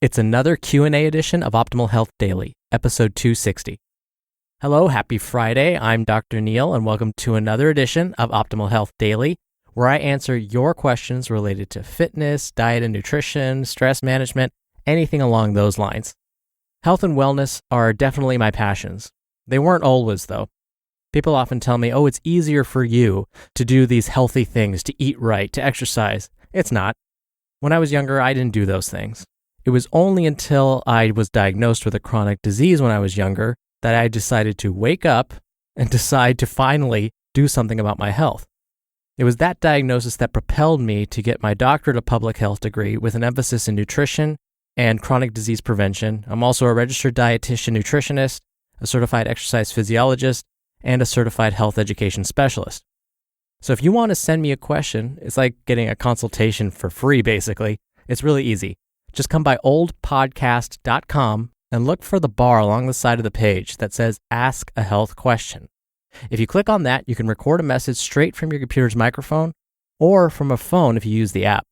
It's another Q&A edition of Optimal Health Daily, episode 260. Hello, happy Friday. I'm Dr. Neil, and welcome to another edition of Optimal Health Daily, where I answer your questions related to fitness, diet and nutrition, stress management, anything along those lines. Health and wellness are definitely my passions. They weren't always, though. People often tell me, it's easier for you to do these healthy things, to eat right, to exercise. It's not. When I was younger, I didn't do those things. It was only until I was diagnosed with a chronic disease when I was younger that I decided to wake up and decide to finally do something about my health. It was that diagnosis that propelled me to get my doctorate of public health degree with an emphasis in nutrition and chronic disease prevention. I'm also a registered dietitian nutritionist, a certified exercise physiologist, and a certified health education specialist. So if you want to send me a question, it's like getting a consultation for free, basically. It's really easy. Just come by oldpodcast.com and look for the bar along the side of the page that says Ask a Health Question. If you click on that, you can record a message straight from your computer's microphone or from a phone if you use the app.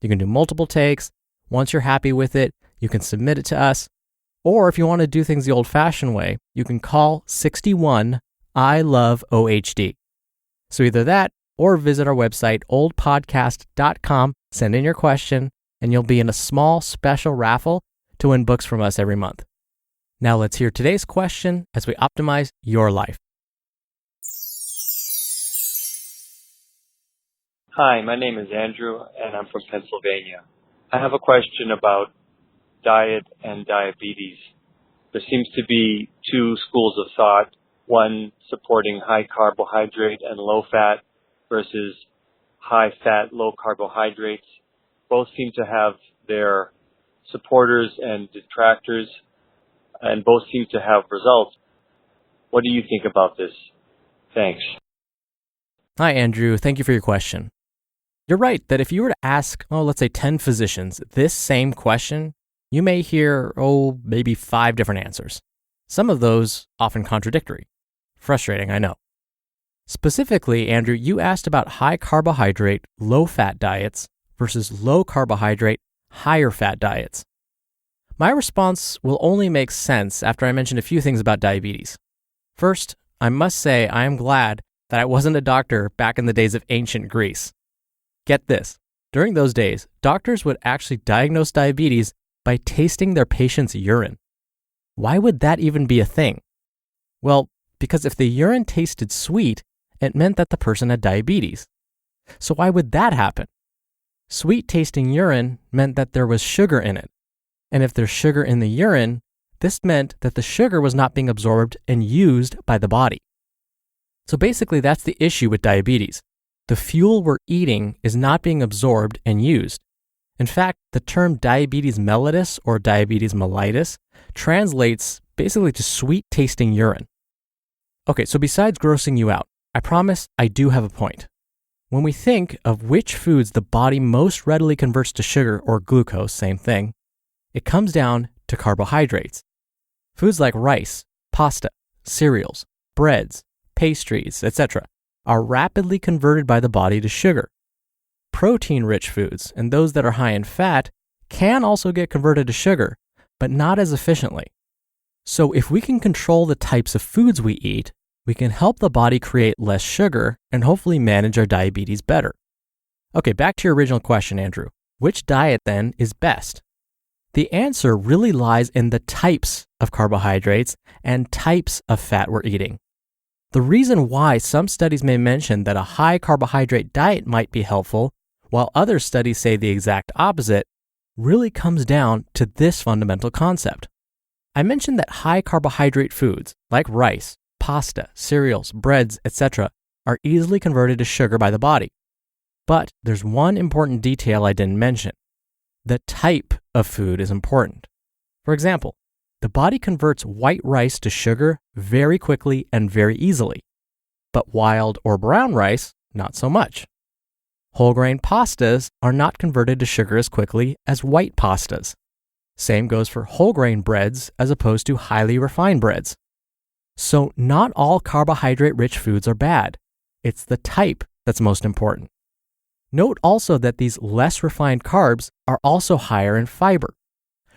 You can do multiple takes. Once you're happy with it, you can submit it to us. Or if you want to do things the old-fashioned way, you can call 61 I Love OHD. So either that or visit our website, oldpodcast.com, send in your question, and you'll be in a small special raffle to win books from us every month. Now let's hear today's question as we optimize your life. Hi, my name is Andrew, and I'm from Pennsylvania. I have a question about diet and diabetes. There seems to be two schools of thought, one supporting high carbohydrate and low fat versus high fat, low carbohydrates. Both seem to have their supporters and detractors, and both seem to have results. What do you think about this? Thanks. Hi, Andrew. Thank you for your question. You're right that if you were to ask, let's say 10 physicians this same question, you may hear, maybe 5 different answers. Some of those often contradictory. Frustrating, I know. Specifically, Andrew, you asked about high carbohydrate, low fat diets versus low carbohydrate, higher fat diets. My response will only make sense after I mention a few things about diabetes. First, I must say I am glad that I wasn't a doctor back in the days of ancient Greece. Get this, during those days, doctors would actually diagnose diabetes by tasting their patient's urine. Why would that even be a thing? Well, because if the urine tasted sweet, it meant that the person had diabetes. So why would that happen? Sweet-tasting urine meant that there was sugar in it. And if there's sugar in the urine, this meant that the sugar was not being absorbed and used by the body. So basically, that's the issue with diabetes. The fuel we're eating is not being absorbed and used. In fact, the term diabetes mellitus or diabetes mellitus translates basically to sweet-tasting urine. Okay, so besides grossing you out, I promise I do have a point. When we think of which foods the body most readily converts to sugar or glucose, same thing, it comes down to carbohydrates. Foods like rice, pasta, cereals, breads, pastries, etc. are rapidly converted by the body to sugar. Protein-rich foods and those that are high in fat can also get converted to sugar, but not as efficiently. So if we can control the types of foods we eat, we can help the body create less sugar and hopefully manage our diabetes better. Okay, back to your original question, Andrew. Which diet then is best? The answer really lies in the types of carbohydrates and types of fat we're eating. The reason why some studies may mention that a high carbohydrate diet might be helpful, while other studies say the exact opposite, really comes down to this fundamental concept. I mentioned that high carbohydrate foods like rice, pasta, cereals, breads, etc. are easily converted to sugar by the body. But there's one important detail I didn't mention. The type of food is important. For example, the body converts white rice to sugar very quickly and very easily, but wild or brown rice, not so much. Whole grain pastas are not converted to sugar as quickly as white pastas. Same goes for whole grain breads as opposed to highly refined breads. So not all carbohydrate-rich foods are bad. It's the type that's most important. Note also that these less refined carbs are also higher in fiber.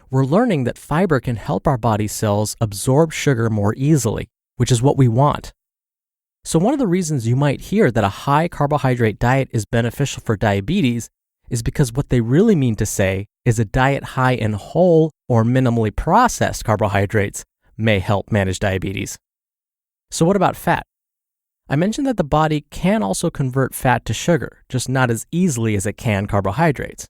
we're learning that fiber can help our body cells absorb sugar more easily, which is what we want. So one of the reasons you might hear that a high carbohydrate diet is beneficial for diabetes is because what they really mean to say is a diet high in whole or minimally processed carbohydrates may help manage diabetes. So what about fat? I mentioned that the body can also convert fat to sugar, just not as easily as it can carbohydrates.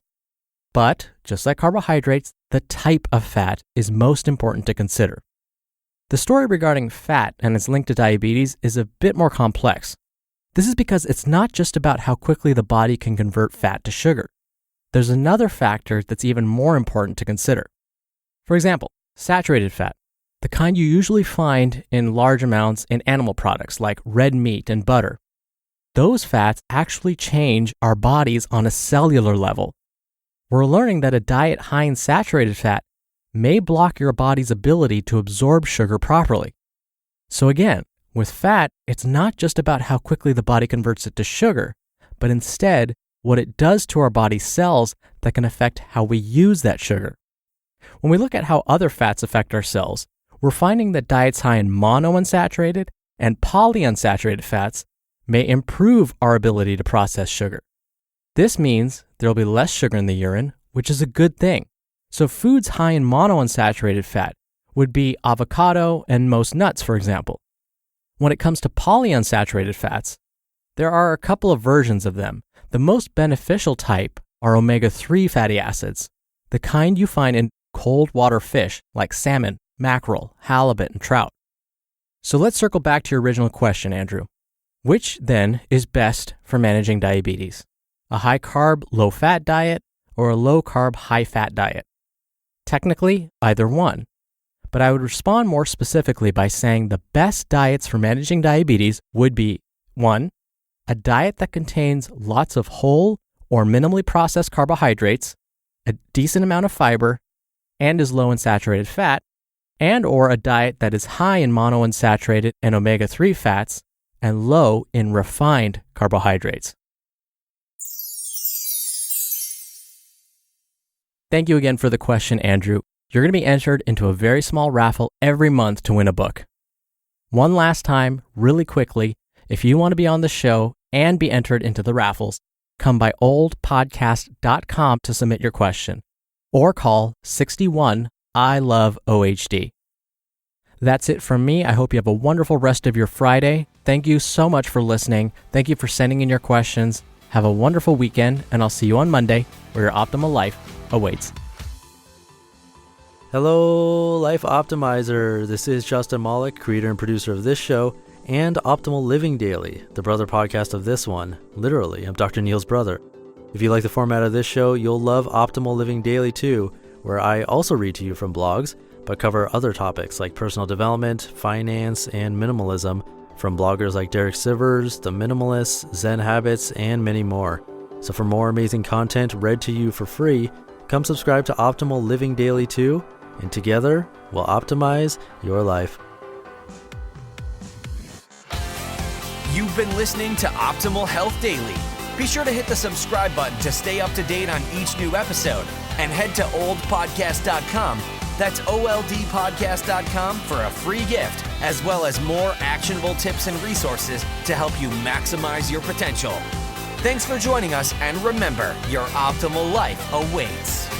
But, just like carbohydrates, the type of fat is most important to consider. The story regarding fat and its link to diabetes is a bit more complex. This is because it's not just about how quickly the body can convert fat to sugar. There's another factor that's even more important to consider. For example, saturated fat, the kind you usually find in large amounts in animal products like red meat and butter. Those fats actually change our bodies on a cellular level. We're learning that a diet high in saturated fat may block your body's ability to absorb sugar properly. So again, with fat, it's not just about how quickly the body converts it to sugar, but instead what it does to our body cells that can affect how we use that sugar. When we look at how other fats affect our cells, we're finding that diets high in monounsaturated and polyunsaturated fats may improve our ability to process sugar. This means there will be less sugar in the urine, which is a good thing. So foods high in monounsaturated fat would be avocado and most nuts, for example. When it comes to polyunsaturated fats, there are a couple of versions of them. The most beneficial type are omega-3 fatty acids, the kind you find in cold water fish like salmon, mackerel, halibut, and trout. So let's circle back to your original question, Andrew. Which then is best for managing diabetes? A high-carb, low-fat diet or a low-carb, high-fat diet? Technically, either one. But I would respond more specifically by saying the best diets for managing diabetes would be 1. A diet that contains lots of whole or minimally processed carbohydrates, a decent amount of fiber, and is low in saturated fat, and or a diet that is high in monounsaturated and omega-3 fats and low in refined carbohydrates. Thank you again for the question, Andrew. You're going to be entered into a very small raffle every month to win a book. One last time, really quickly, if you want to be on the show and be entered into the raffles, come by oldpodcast.com to submit your question or call 61 I love OHD. That's it from me. I hope you have a wonderful rest of your Friday. Thank you so much for listening. Thank you for sending in your questions. Have a wonderful weekend, and I'll see you on Monday where your optimal life awaits. Hello, Life Optimizer. This is Justin Malik, creator and producer of this show and Optimal Living Daily, the brother podcast of this one. Literally, I'm Dr. Neil's brother. If you like the format of this show, you'll love Optimal Living Daily too, where I also read to you from blogs, but cover other topics like personal development, finance, and minimalism from bloggers like Derek Sivers, The Minimalists, Zen Habits, and many more. So for more amazing content read to you for free, come subscribe to Optimal Living Daily too, and together we'll optimize your life. You've been listening to Optimal Health Daily. Be sure to hit the subscribe button to stay up to date on each new episode, and head to oldpodcast.com. That's oldpodcast.com for a free gift, as well as more actionable tips and resources to help you maximize your potential. Thanks for joining us, and remember, your optimal life awaits.